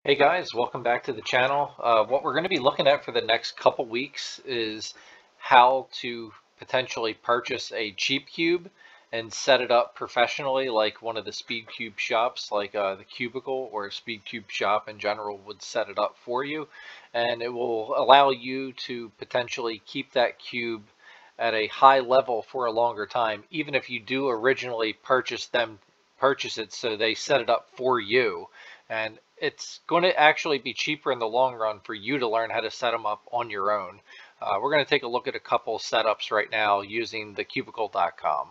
Hey guys, welcome back to the channel. What we're going to be looking at for the next couple weeks is how to potentially purchase a cheap cube and set it up professionally like one of the Speed Cube shops, like the Cubicle or a Speed Cube shop in general would set it up for you. And it will allow you to potentially keep that cube at a high level for a longer time, even if you do originally purchase it so they set it up for you. And it's going to actually be cheaper in the long run for you to learn how to set them up on your own. We're going to take a look at a couple setups right now using the Cubicle.com.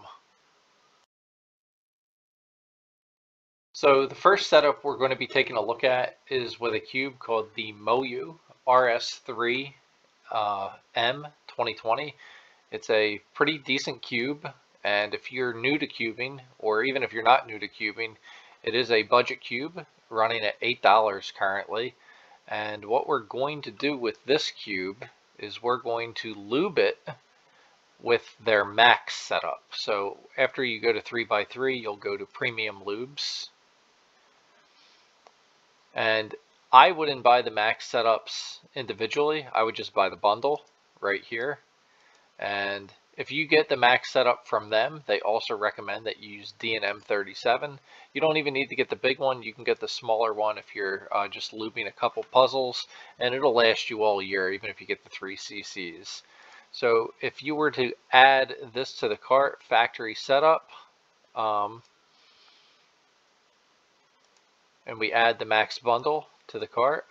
So the first setup we're going to be taking a look at is with a cube called the Moyu RS3 M 2020. It's a pretty decent cube, and if you're new to cubing, or even if you're not new to cubing, it is a budget cube running at $8 currently. And what we're going to do with this cube is we're going to lube it with their MAX setup. So after you go to 3x3, you'll go to Premium Lubes. And I wouldn't buy the MAX setups individually. I would just buy the bundle right here. And if you get the MAX setup from them, they also recommend that you use D&M 37. You don't even need to get the big one. You can get the smaller one if you're just lubing a couple puzzles, and it'll last you all year, even if you get the 3ccs. So if you were to add this to the cart, factory setup, and we add the MAX bundle to the cart,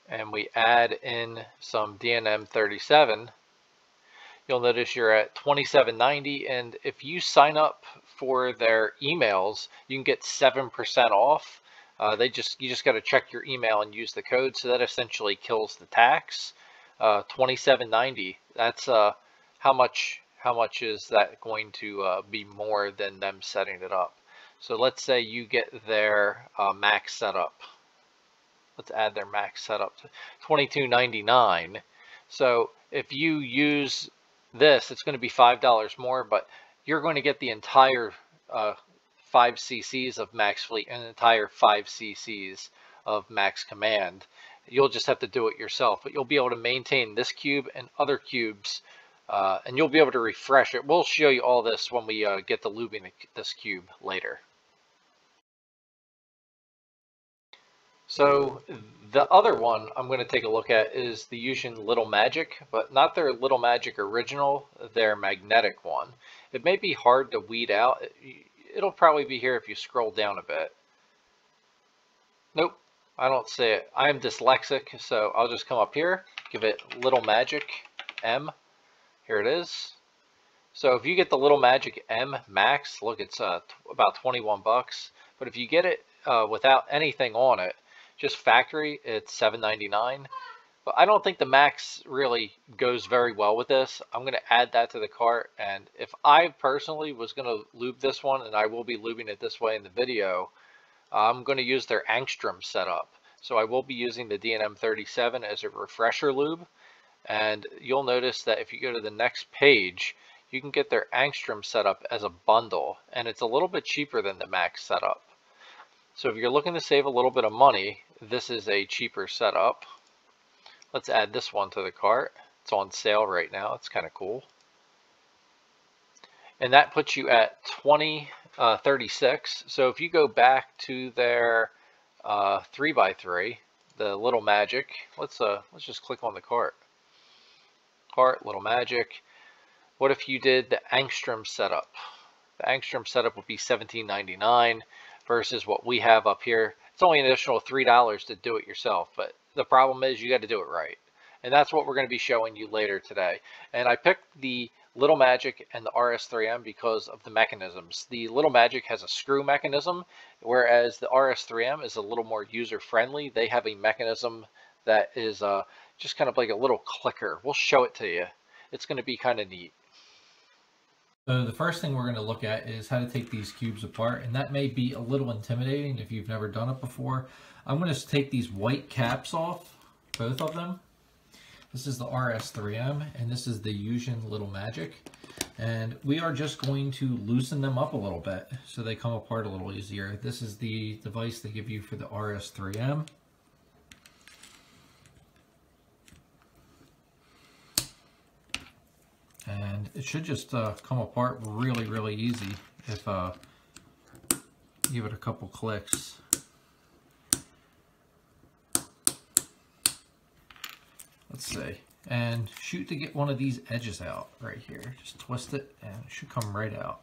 and we add in some D&M 37, you'll notice you're at $27.90, and if you sign up for their emails, you can get 7% off. You just got to check your email and use the code, so that essentially kills the tax. $27.90. That's how much is that going to be more than them setting it up? So let's say you get their MAX setup. Let's add their MAX setup to $22.99. So if you use this, it's going to be $5 more, but you're going to get the entire 5 cc's of Max Fleet and the entire 5 cc's of Max Command. You'll just have to do it yourself, but you'll be able to maintain this cube and other cubes, and you'll be able to refresh it. We'll show you all this when we get to lubing this cube later. So the other one I'm going to take a look at is the Yushin Little Magic, but not their Little Magic original, their magnetic one. It may be hard to weed out. It'll probably be here if you scroll down a bit. Nope, I don't see it. I am dyslexic, so I'll just come up here, give it Little Magic M. Here it is. So if you get the Little Magic M Max, look, it's about 21 bucks. But if you get it without anything on it, just factory, it's $7.99. But I don't think the MAX really goes very well with this. I'm going to add that to the cart, and if I personally was going to lube this one, and I will be lubing it this way in the video, I'm going to use their Angstrom setup. So I will be using the D&M 37 as a refresher lube, and you'll notice that if you go to the next page, you can get their Angstrom setup as a bundle, and it's a little bit cheaper than the MAX setup. So if you're looking to save a little bit of money, this is a cheaper setup. Let's add this one to the cart. It's on sale right now. It's kind of cool. And that puts you at $20.36. So if you go back to their 3x3, the Little Magic, let's just click on the cart. Cart, Little Magic. What if you did the Angstrom setup? The Angstrom setup would be $17.99. versus what we have up here. It's only an additional $3 to do it yourself, but the problem is you got to do it right. And that's what we're going to be showing you later today. And I picked the Little Magic and the RS3M because of the mechanisms. The Little Magic has a screw mechanism, whereas the RS3M is a little more user-friendly. They have a mechanism that is just kind of like a little clicker. We'll show it to you. It's going to be kind of neat. So the first thing we're going to look at is how to take these cubes apart, and that may be a little intimidating if you've never done it before. I'm going to take these white caps off, both of them. This is the RS3M, and this is the Fusion Little Magic. And we are just going to loosen them up a little bit so they come apart a little easier. This is the device they give you for the RS3M. And it should just come apart really, really easy if give it a couple clicks. Let's see. And shoot to get one of these edges out right here. Just twist it and it should come right out.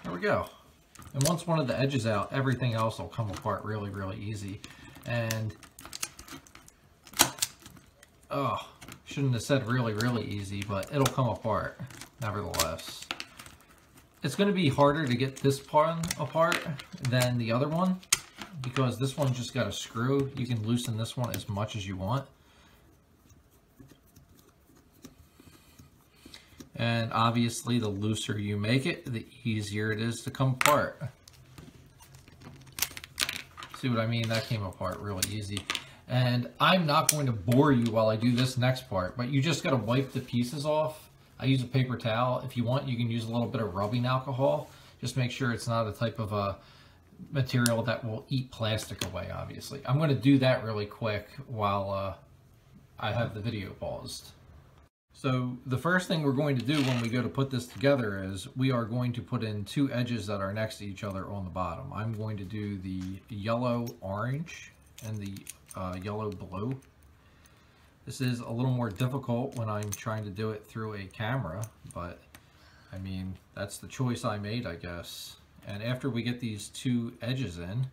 There we go. And once one of the edges out, everything else will come apart really, really easy. And oh, shouldn't have said really, really easy, but it'll come apart nevertheless. It's going to be harder to get this part apart than the other one, because this one just got a screw. You can loosen this one as much as you want. And obviously the looser you make it, the easier it is to come apart. See what I mean? That came apart really easy. And I'm not going to bore you while I do this next part, but you just got to wipe the pieces off. I use a paper towel. If you want, you can use a little bit of rubbing alcohol. Just make sure it's not a type of a material that will eat plastic away, obviously. I'm going to do that really quick while I have the video paused. So the first thing we're going to do when we go to put this together is we are going to put in two edges that are next to each other on the bottom. I'm going to do the yellow orange and the yellow blue. This is a little more difficult when I'm trying to do it through a camera, but I mean, that's the choice I made, I guess. And after we get these two edges in,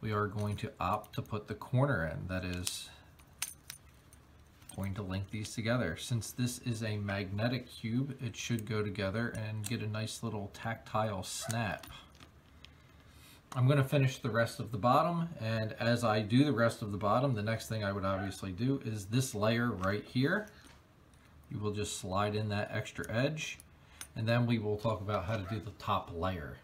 we are going to opt to put the corner in. That is going to link these together. Since this is a magnetic cube, it should go together and get a nice little tactile snap. I'm going to finish the rest of the bottom, and as I do the rest of the bottom, the next thing I would obviously do is this layer right here. You will just slide in that extra edge, and then we will talk about how to do the top layer.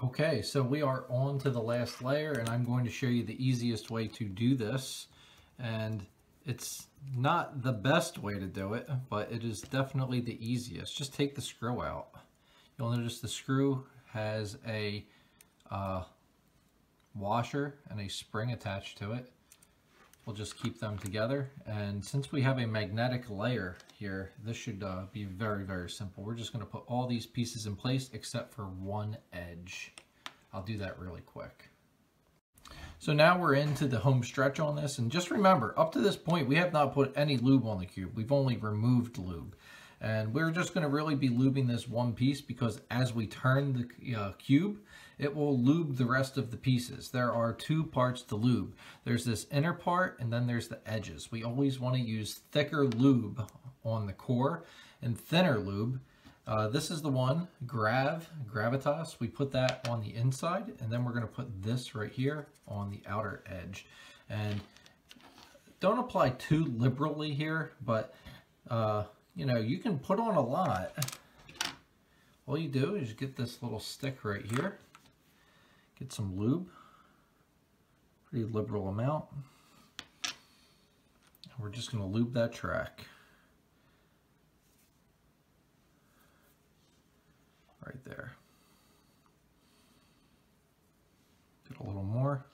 Okay, so we are on to the last layer, and I'm going to show you the easiest way to do this. And it's not the best way to do it, but it is definitely the easiest. Just take the screw out. You'll notice the screw has a washer and a spring attached to it. We'll just keep them together, and since we have a magnetic layer here, this should be very, very simple. We're just going to put all these pieces in place except for one edge. I'll do that really quick. So now we're into the home stretch on this, and just remember, up to this point we have not put any lube on the cube. We've only removed lube, and we're just going to really be lubing this one piece, because as we turn the cube, it will lube the rest of the pieces. There are two parts to lube. There's this inner part, and then there's the edges. We always want to use thicker lube on the core and thinner lube. This is the one, Gravitas. We put that on the inside, and then we're going to put this right here on the outer edge. And don't apply too liberally here, but you know, you can put on a lot. All you do is get this little stick right here, get some lube, pretty liberal amount, and we're just going to lube that track right there. Get a little more.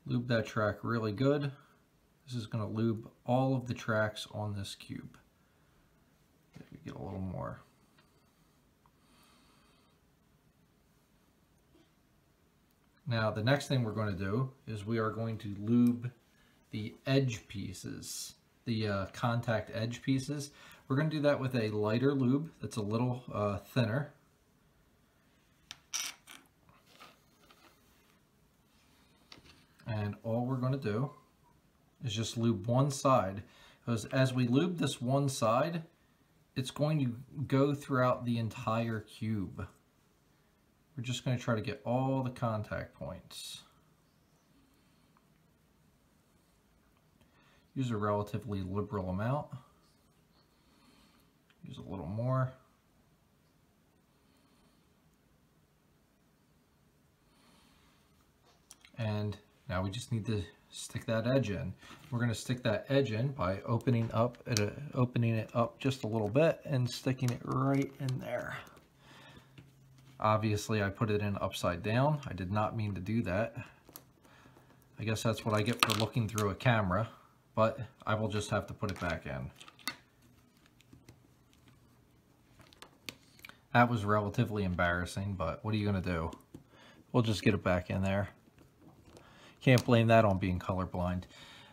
Lube that track really good. This is going to lube all of the tracks on this cube. Maybe get a little more. Now the next thing we're going to do is we are going to lube the edge pieces, the contact edge pieces. We're going to do that with a lighter lube that's a little thinner. And all we're going to do is just lube one side, because as we lube this one side, it's going to go throughout the entire cube. We're just going to try to get all the contact points. Use a relatively liberal amount. Use a little more. And Now we just need to stick that edge in. We're going to stick that edge in by opening it up just a little bit and sticking it right in there. Obviously I put it in upside down. I did not mean to do that. I guess that's what I get for looking through a camera, but I will just have to put it back in. That was relatively embarrassing, but what are you going to do? We'll just get it back in there. Can't blame that on being colorblind.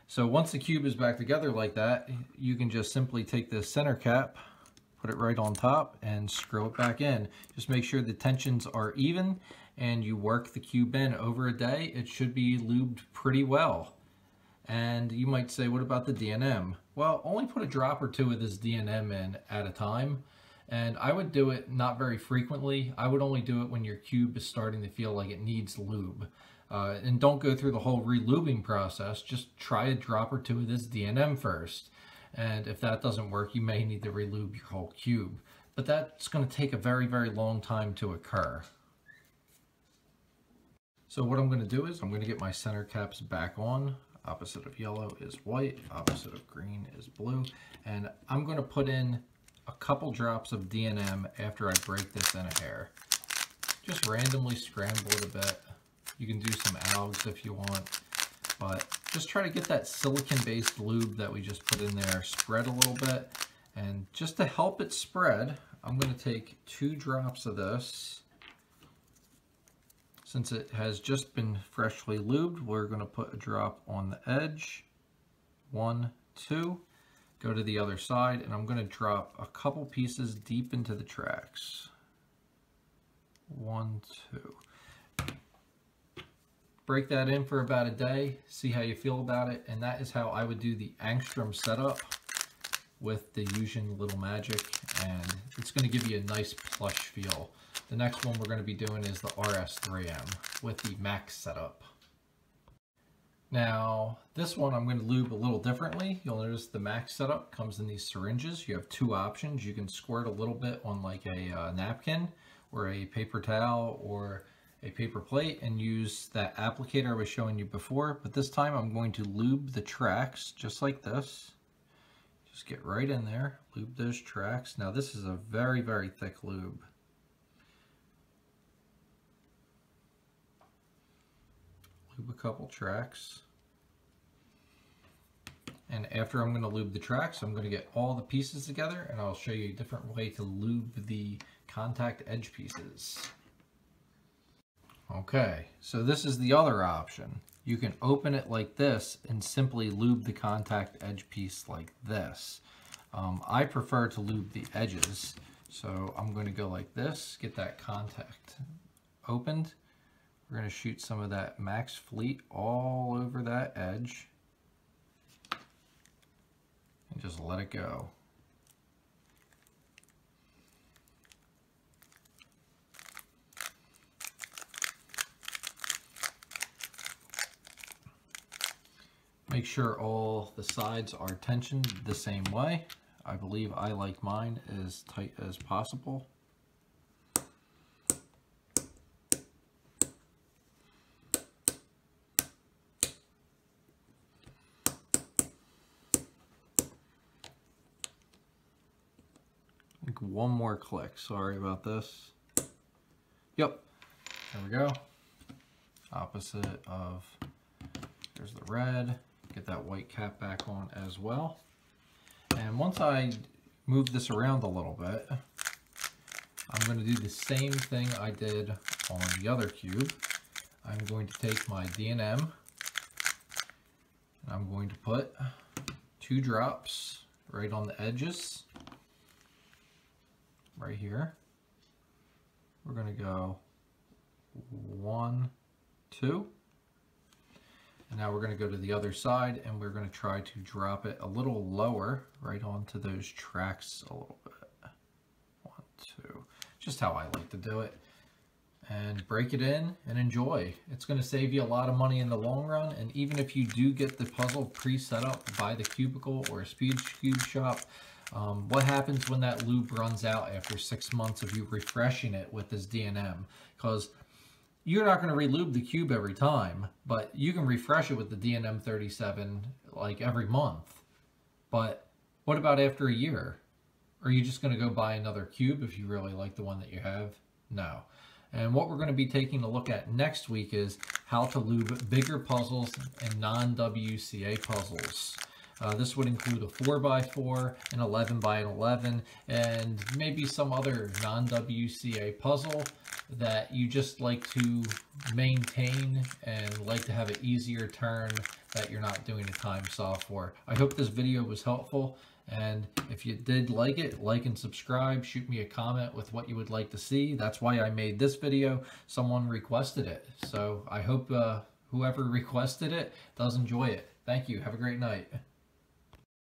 So once the cube is back together like that, you can just simply take this center cap, put it right on top, and screw it back in. Just make sure the tensions are even and you work the cube in over a day. It should be lubed pretty well. And you might say, what about the DNM? Well, only put a drop or two of this DNM in at a time. And I would do it not very frequently. I would only do it when your cube is starting to feel like it needs lube. And don't go through the whole re-lubing process. Just try a drop or two of this DNM first. And if that doesn't work, you may need to re-lube your whole cube. But that's going to take a very, very long time to occur. So what I'm going to do is I'm going to get my center caps back on. Opposite of yellow is white, opposite of green is blue. And I'm going to put in a couple drops of DNM after I break this in a hair. Just randomly scramble it a bit. You can do some algs if you want, but just try to get that silicon-based lube that we just put in there spread a little bit. And just to help it spread, I'm going to take 2 drops of this. Since it has just been freshly lubed, we're going to put a drop on the edge. 1, 2. Go to the other side, and I'm going to drop a couple pieces deep into the tracks. 1, 2. Break that in for about a day, see how you feel about it, and that is how I would do the Angstrom setup with the Fusion Little Magic, and it's going to give you a nice plush feel. The next one we're going to be doing is the RS3M with the MAX setup. Now, this one I'm going to lube a little differently. You'll notice the MAX setup comes in these syringes. You have 2 options. You can squirt a little bit on like a napkin or a paper towel or a paper plate and use that applicator I was showing you before. But this time I'm going to lube the tracks just like this. Just get right in there, lube those tracks. Now this is a very, very thick lube. Lube a couple tracks. And after I'm going to lube the tracks, I'm going to get all the pieces together and I'll show you a different way to lube the contact edge pieces. Okay, so this is the other option. You can open it like this and simply lube the contact edge piece like this. I prefer to lube the edges, so I'm going to go like this, get that contact opened. We're going to shoot some of that Max Fleet all over that edge and just let it go. Make sure all the sides are tensioned the same way. I believe I like mine as tight as possible. One more click, sorry about this. Yep, there we go. Opposite of, there's the red. Get that white cap back on as well. And once I move this around a little bit, I'm going to do the same thing I did on the other cube. I'm going to take my DNM and I'm going to put 2 drops right on the edges, right here. We're going to go 1, 2. And now we're going to go to the other side and we're going to try to drop it a little lower right onto those tracks a little bit. 1, 2. Just how I like to do it. And break it in and enjoy. It's going to save you a lot of money in the long run. And even if you do get the puzzle pre-set up by the Cubicle or a Speed Cube shop, what happens when that lube runs out after 6 months of you refreshing it with this DNM? Because you're not going to relube the cube every time, but you can refresh it with the D&M 37 like every month. But what about after a year? Are you just going to go buy another cube if you really like the one that you have? No. And what we're going to be taking a look at next week is how to lube bigger puzzles and non-WCA puzzles. This would include a 4x4, an 11x11, and maybe some other non-WCA puzzle that you just like to maintain and like to have an easier turn that you're not doing a time solve for. I hope this video was helpful, and if you did like it, like and subscribe. Shoot me a comment with what you would like to see. That's why I made this video. Someone requested it, so I hope whoever requested it does enjoy it. Thank you. Have a great night.